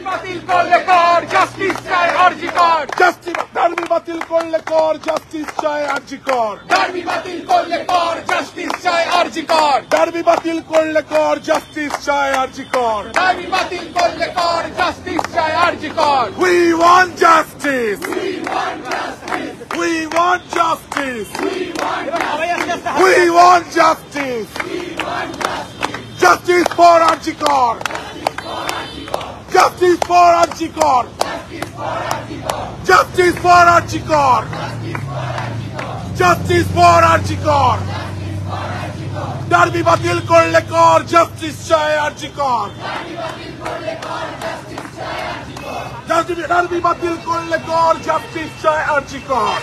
বাতিল করলে কর জাস্টিস চাই আরজি কর দাবি বাতিল করলে কর জাস্টিস চাই আরজি কর দাবি বাতিল করলে কর জাস্টিস চাই আরজি কর দাবি বাতিল করলে কর জাস্টিস চাই আরজি কর দাবি বাতিল করলে কর জাস্টিস চাই আরজি কর We want justice. We want justice. We want justice. Justice for Arjikor. Justice for Arjikor. Justice for Arjikor. Justice for Arjikor. দাবি বাতিল করলে কর জাস্টিস চাই আরজিকর দাবি বাতিল করলে কর জাস্টিস চাই আরজিকর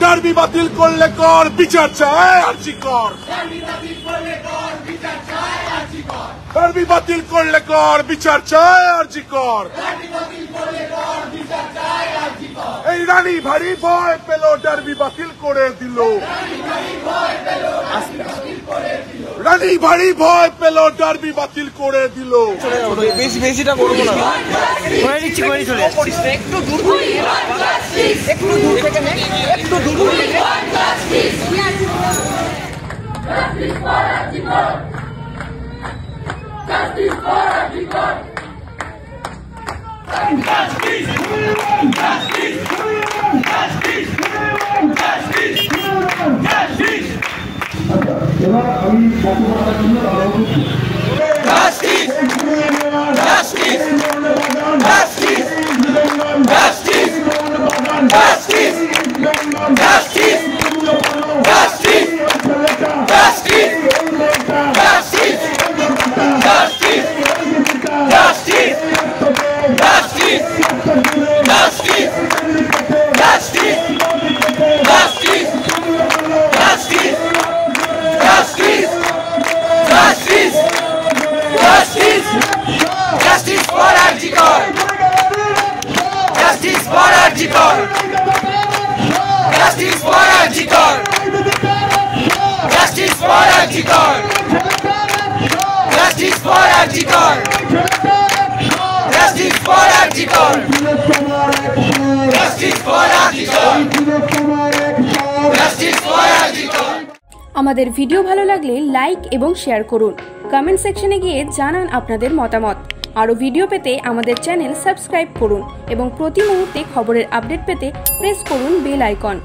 দাবি বাতিল করলে কর বিচার চাই আরজিকর দাবি বাতিল করলে কর বিচার চাই আরজিকর এই রানী ভারী ভয় পেল ডার্বি বাতিল করে দিল রানী ভারী ভয় পেল ডার্বি বাতিল করে দিল বেশিটা করবো না করে নিচ্ছি চলে একটু দূর থেকে একটু দূর আমাদের ভিডিও ভালো লাগলে লাইক এবং শেয়ার করুন। কমেন্ট সেকশনে গিয়ে জানান আপনাদের মতামত। আরও ভিডিও পেতে আমাদের চ্যানেল সাবস্ক্রাইব করুন এবং প্রতি মুহূর্তে খবরের আপডেট পেতে প্রেস করুন বেল আইকন।